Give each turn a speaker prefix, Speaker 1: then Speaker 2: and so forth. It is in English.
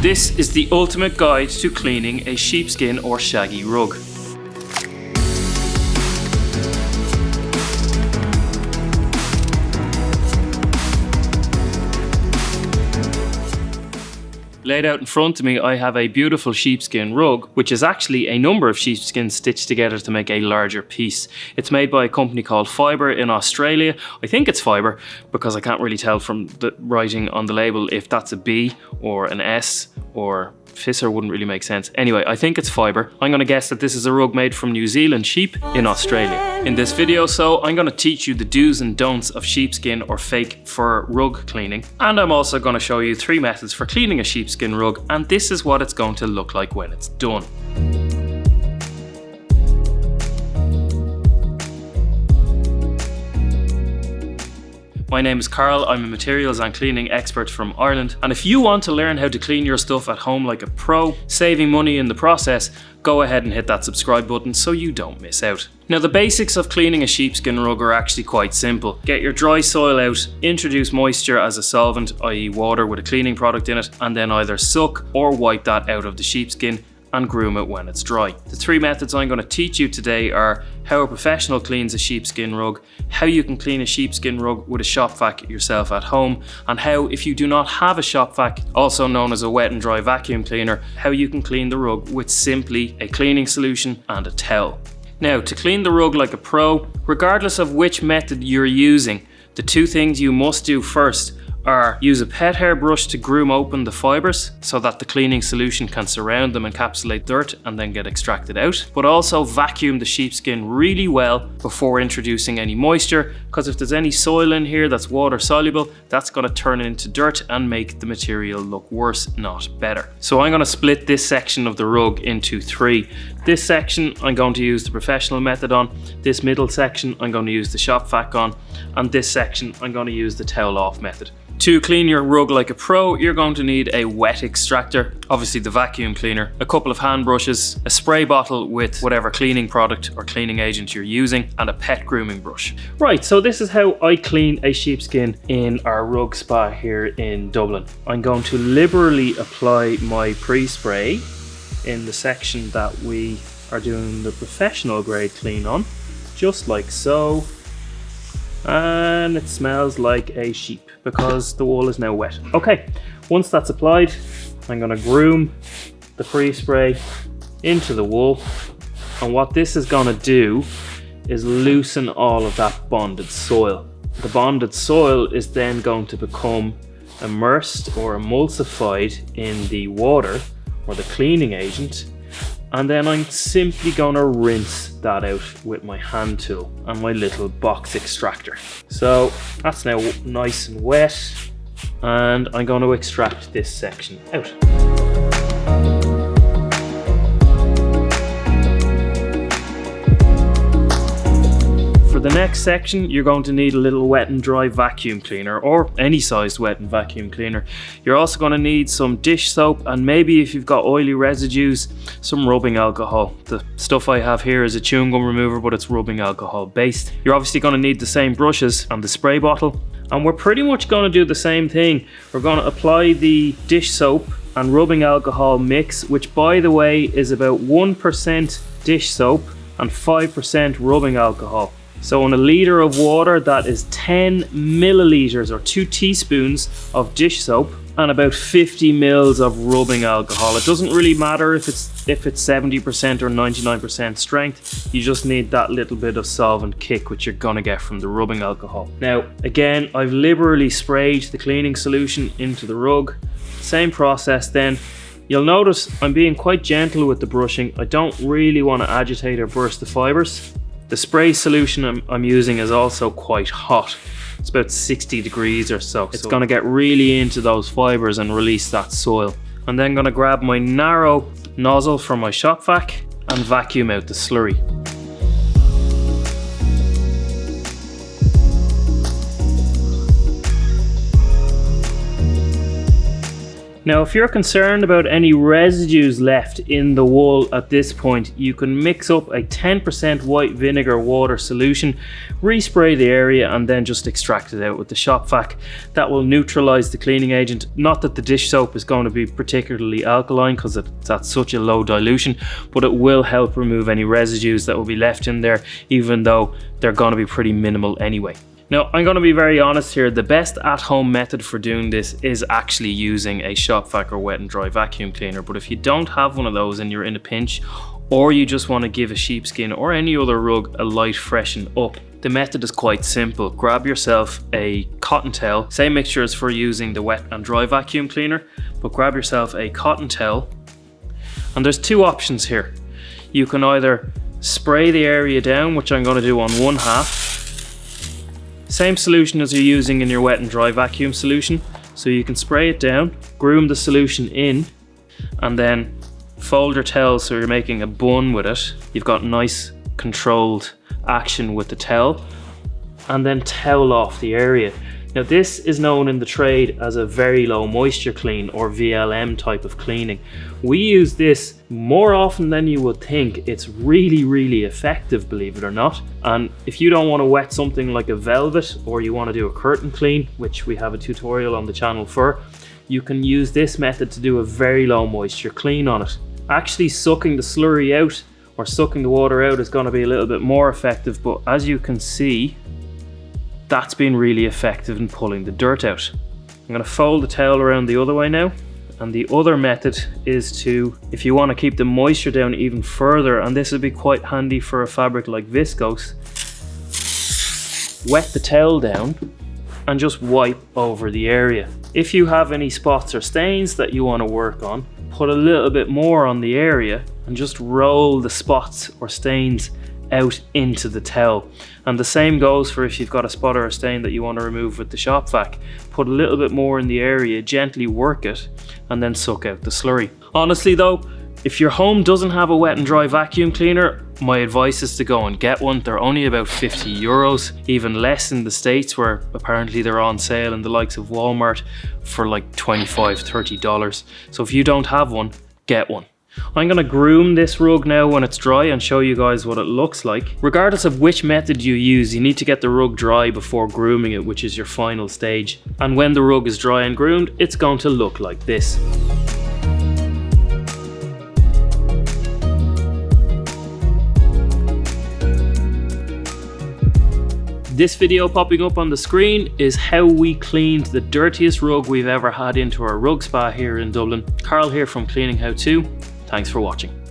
Speaker 1: This is the ultimate guide to cleaning a sheepskin or shaggy rug. Laid out in front of me, I have a beautiful sheepskin rug, which is actually a number of sheepskins stitched together to make a larger piece. It's made by a company called Fibre in Australia. I think it's Fibre because I can't really tell from the writing on the label if that's a B or an S or Fisser wouldn't really make sense. Anyway, I think it's Fibre. I'm going to guess that this is a rug made from New Zealand sheep in Australia. In this video, I'm going to teach you the do's and don'ts of sheepskin or fake fur rug cleaning. And I'm also going to show you 3 methods for cleaning a sheepskin rug, and this is what it's going to look like when it's done. My name is Carl, I'm a materials and cleaning expert from Ireland, and if you want to learn how to clean your stuff at home like a pro, saving money in the process, go ahead and hit that subscribe button so you don't miss out. Now, the basics of cleaning a sheepskin rug are actually quite simple. Get your dry soil out, introduce moisture as a solvent, i.e. water with a cleaning product in it, and then either suck or wipe that out of the sheepskin and groom it when it's dry. The 3 methods I'm going to teach you today are how a professional cleans a sheepskin rug, how you can clean a sheepskin rug with a shop vac yourself at home, and how, if you do not have a shop vac, also known as a wet and dry vacuum cleaner, how you can clean the rug with simply a cleaning solution and a towel. Now, to clean the rug like a pro, regardless of which method you're using, the 2 things you must do first are use a pet hair brush to groom open the fibres so that the cleaning solution can surround them, encapsulate dirt and then get extracted out, but also vacuum the sheepskin really well before introducing any moisture, because if there's any soil in here that's water soluble, that's going to turn into dirt and make the material look worse, not better. So I'm going to split this section of the rug into 3. This section I'm going to use the professional method on, this middle section I'm going to use the shop vac on, and this section I'm going to use the towel off method. To clean your rug like a pro, you're going to need a wet extractor, obviously the vacuum cleaner, a couple of hand brushes, a spray bottle with whatever cleaning product or cleaning agent you're using, and a pet grooming brush. Right, so this is how I clean a sheepskin in our rug spa here in Dublin. I'm going to liberally apply my pre-spray in the section that we are doing the professional grade clean on, just like so. And it smells like a sheep because the wool is now wet. Okay, once that's applied, I'm going to groom the pre-spray into the wool, and what this is going to do is loosen all of that bonded soil. The bonded soil is then going to become immersed or emulsified in the water or the cleaning agent, and then I'm simply going to rinse that out with my hand tool and my little box extractor. So that's now nice and wet, and I'm going to extract this section out. For the next section, you're going to need a little wet and dry vacuum cleaner, or any sized wet and vacuum cleaner. You're also going to need some dish soap, and maybe if you've got oily residues, some rubbing alcohol. The stuff I have here is a chewing gum remover, but it's rubbing alcohol based. You're obviously going to need the same brushes and the spray bottle, and we're pretty much going to do the same thing. We're going to apply the dish soap and rubbing alcohol mix, which by the way is about 1% dish soap and 5% rubbing alcohol. So in a litre of water, that is 10 milliliters or 2 teaspoons of dish soap and about 50 mils of rubbing alcohol. It doesn't really matter if it's 70% or 99% strength. You just need that little bit of solvent kick, which you're gonna get from the rubbing alcohol. Now, again, I've liberally sprayed the cleaning solution into the rug. Same process then. You'll notice I'm being quite gentle with the brushing. I don't really want to agitate or burst the fibres. The spray solution I'm using is also quite hot. It's about 60 degrees or so. It's going to get really into those fibres and release that soil. I'm then going to grab my narrow nozzle from my shop vac and vacuum out the slurry. Now, if you're concerned about any residues left in the wool at this point, you can mix up a 10% white vinegar water solution, respray the area, and then just extract it out with the shop vac. That will neutralize the cleaning agent. Not that the dish soap is going to be particularly alkaline because it's at such a low dilution, but it will help remove any residues that will be left in there, even though they're going to be pretty minimal anyway. Now, I'm going to be very honest here, the best at-home method for doing this is actually using a shop vac or wet and dry vacuum cleaner, but if you don't have one of those and you're in a pinch, or you just want to give a sheepskin or any other rug a light freshen up, the method is quite simple. Grab yourself a cotton towel, same mixture as for using the wet and dry vacuum cleaner, but grab yourself a cotton towel, and there's two options here. You can either spray the area down, which I'm going to do on one half, same solution as you're using in your wet and dry vacuum solution. So you can spray it down, groom the solution in, and then fold your towel so you're making a bun with it. You've got nice controlled action with the towel, and then towel off the area. Now, this is known in the trade as a very low moisture clean, or VLM type of cleaning. We use this more often than you would think. It's really effective, believe it or not. And if you don't want to wet something like a velvet, or you want to do a curtain clean, which we have a tutorial on the channel for, you can use this method to do a very low moisture clean on it. Actually sucking the slurry out, or sucking the water out, is going to be a little bit more effective, but as you can see, that's been really effective in pulling the dirt out. I'm going to fold the towel around the other way now, and the other method is to, if you want to keep the moisture down even further, and this would be quite handy for a fabric like viscose, wet the towel down and just wipe over the area. If you have any spots or stains that you want to work on, put a little bit more on the area and just roll the spots or stains out into the towel. And the same goes for if you've got a spot or a stain that you want to remove with the shop vac. Put a little bit more in the area, gently work it, and then suck out the slurry. Honestly though, if your home doesn't have a wet and dry vacuum cleaner, my advice is to go and get one. They're only about 50 euros, even less in the States, where apparently they're on sale in the likes of Walmart for like $25, $30. So if you don't have one, get one. I'm going to groom this rug now when it's dry and show you guys what it looks like. Regardless of which method you use, you need to get the rug dry before grooming it, which is your final stage. And when the rug is dry and groomed, it's going to look like this. This video popping up on the screen is how we cleaned the dirtiest rug we've ever had into our rug spa here in Dublin. Carl here from Cleaning How To. Thanks for watching.